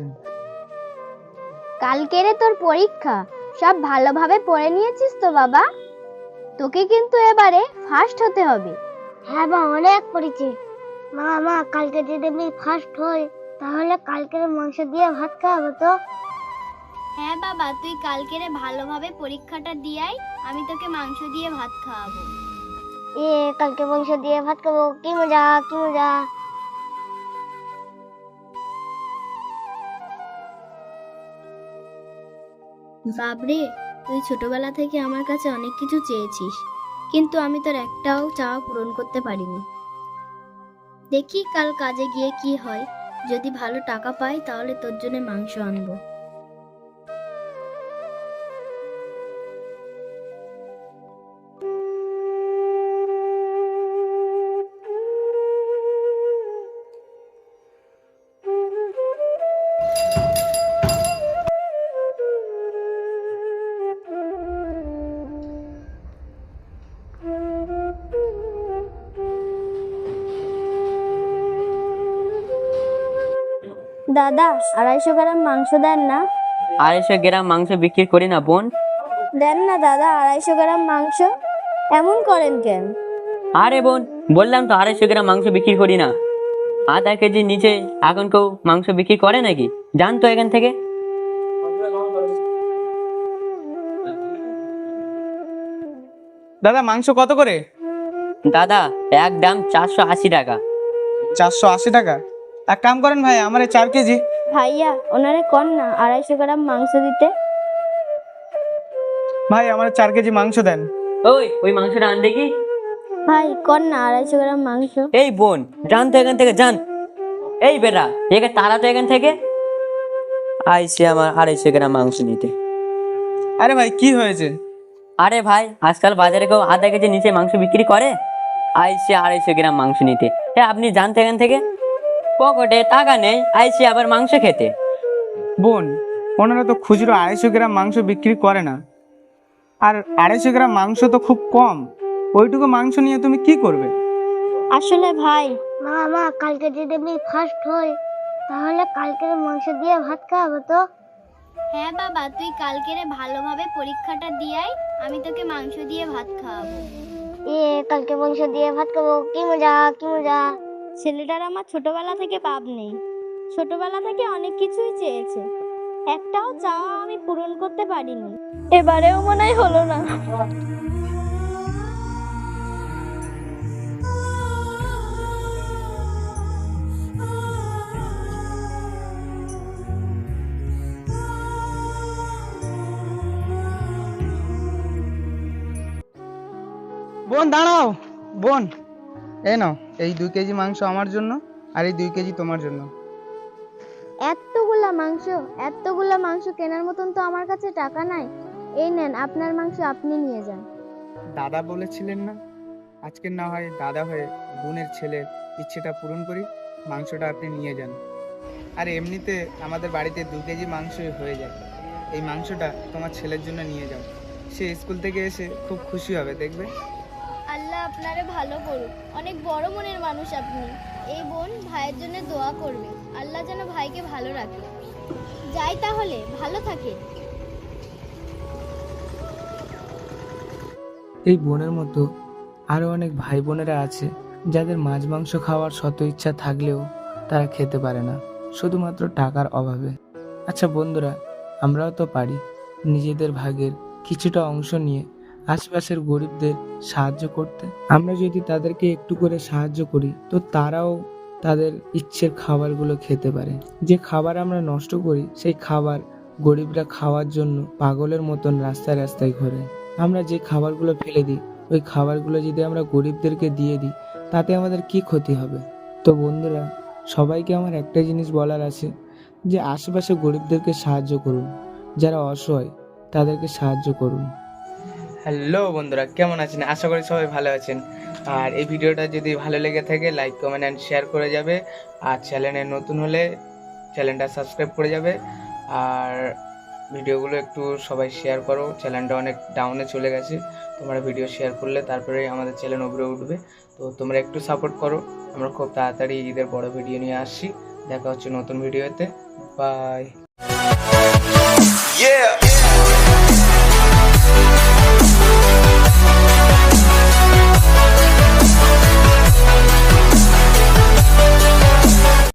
আসছেন। কালকেরে তোর পরীক্ষা, সব ভালোভাবে পড়ে নিয়েছিস তো বাবা? তোকে কিন্তু এবারে ফার্স্ট হতে হবে। হ্যাঁ মা, অনেক পড়েছি। মা কালকে যদি আমি ফার্স্ট হই তাহলে কালকের মাংস দিয়ে ভাত খাওয়াবো তো? হ্যাঁ বাবা, তুই কালকেরে ভালোভাবে পরীক্ষাটা দিয়াই আমি তোকে মাংস দিয়ে ভাত খাওয়াবো। কালকে মাংস দিয়ে ভাত খাবো, কি মজা কি মজা। বাবরে, তুই ছোটবেলা থেকে আমার কাছে অনেক কিছু চেয়েছিস, কিন্তু আমি তোর একটাও চাওয়া পূরণ করতে পারিনি। দেখি কাল কাজে গিয়ে কি হয়, যদি ভালো টাকা পাই তাহলে তোর জন্য মাংস আনবো। দাদা, 250 গ্রাম মাংস দেন না? 250 গ্রাম মাংস বিক্রি করি না বোন। দেন না দাদা, 250 গ্রাম মাংস। এমন করেন কেন? আরে বোন, বললাম তো 250 গ্রাম মাংস বিক্রি করি না। আধা কেজির নিচে এখন কেউ মাংস বিক্রি করে নাকি? জান তো এখান থেকে। দাদা মাংস কত করে? দাদা একদম 480 টাকা। 480 টাকা? এক কাম করেন ভাই, আমার 4 কেজি। ভাইয়া, ওনারে কর না 250 গ্রাম মাংস দিতে। ভাই আমার 4 কেজি মাংস দেন। ওই মাংসটা আন দেখি। ভাই কর না 250 গ্রাম মাংস। এই বোন, জান তো এখান থেকে, জান। এই বেটা, একে তারা তো এখান থেকে। আইসে আমার 250 গ্রাম মাংস নিতে। আরে ভাই কি হয়েছে? আরে ভাই, আজকাল বাজারে কেউ আধা কেজির নিচে মাংস বিক্রি করে? আইসে 250 গ্রাম মাংস নিতে। আপনি জানতে এখান থেকে। পকেটে টাকা নেই, আইসে আবার মাংস খেতে। বোন, ওনারা তো খুচরো 250 গ্রাম মাংস বিক্রি করে না, আর 250 গ্রাম মাংস তো খুব কম। ওইটুকু মাংস নিয়ে তুমি কি করবে? আসলে ভাই, মা কালকে যদি আমি ফার্স্ট হই তাহলে কালকের মাংস দিয়ে ভাত খাওয়াবো তো? হ্যাঁ বাবা, তুই কালকেরে ভালোভাবে পরীক্ষাটা দিয়াই আমি তোকে মাংস দিয়ে ভাত খাওয়াবো। কালকে মাংস দিয়ে ভাত খাবো, কি মজা কি মজা। ছেলেটার আমার ছোটবেলা থেকে পাপ নেই, ছোটবেলা থেকে অনেক কিছুই চেয়েছে, একটাও চাওয়া আমি পূরণ করতে পারিনি। এবারেও মনে হয় হলো না। বোন দাঁড়াও। বোন, এই নাও, এই 2 কেজি মাংস আমার জন্য, আর এই 2 কেজি তোমার জন্য। এতগুলা মাংস কেনার মতন তো আমার কাছে টাকা নাই। এই নেন, আপনার মাংস আপনি নিয়ে যান। দাদা বলেছিলেন না, আজকে না হয় দাদা হয়ে বোনের ছেলের ইচ্ছেটা পূরণ করি, মাংসটা আপনি নিয়ে যান। আর এমনিতে আমাদের বাড়িতে 2 কেজি মাংসই হয়ে যায়। এই মাংসটা তোমার ছেলের জন্য নিয়ে যাও, সে স্কুল থেকে এসে খুব খুশি হবে, দেখবে। আল্লাহ আপনারে ভালো করুক, অনেক বড় মনের মানুষ আপনি। এই বোন ভাইয়ের জন্য দোয়া করবে, আল্লাহ যেন ভাইকে ভালো রাখে। যাই তাহলে, ভালো থাকে। এই বোনের মতো আরও অনেক ভাই বোনেরা আছে যাদের মাছ মাংস খাওয়ার শত ইচ্ছা থাকলেও তারা খেতে পারে না, শুধুমাত্র টাকার অভাবে। আচ্ছা বন্ধুরা, আমরাও তো পারি নিজেদের ভাগের কিছুটা অংশ নিয়ে আশপাশের গরিবদের সাহায্য করতে। আমরা যদি তাদেরকে একটু করে সাহায্য করি তো তারাও তাদের ইচ্ছের খাবারগুলো খেতে পারে। যে খাবার আমরা নষ্ট করি সেই খাবার গরিবরা খাওয়ার জন্য পাগলের মতন রাস্তায় রাস্তায় ঘোরে। আমরা যে খাবারগুলো ফেলে দিই, ওই খাবারগুলো যদি আমরা গরিবদেরকে দিয়ে দিই তাতে আমাদের কি ক্ষতি হবে? তো বন্ধুরা, সবাইকে আমার একটা জিনিস বলার আছে, যে আশেপাশে গরিবদেরকে সাহায্য করুন, যারা অসহায় তাদেরকে সাহায্য করুন। হ্যালো বন্ধুরা, কেমন আছেন? আশা করি সবাই ভালো আছেন। আর এই ভিডিওটা যদি ভালো লেগে থাকে লাইক কমেন্ট অ্যান্ড শেয়ার করে যাবে, আর চ্যানেলে নতুন হলে চ্যানেলটা সাবস্ক্রাইব করে যাবে। আর ভিডিওগুলো একটু সবাই শেয়ার করো, চ্যানেলটা অনেক ডাউনে চলে গেছে। তোমরা ভিডিও শেয়ার করলে তারপরে আমাদের চ্যানেল উপরে উঠবে। তো তোমরা একটু সাপোর্ট করো, আমরা খুব তাড়াতাড়ি ঈদের বড় ভিডিও নিয়ে আসছি। দেখা হচ্ছে নতুন ভিডিওতে। বাই। Yeah.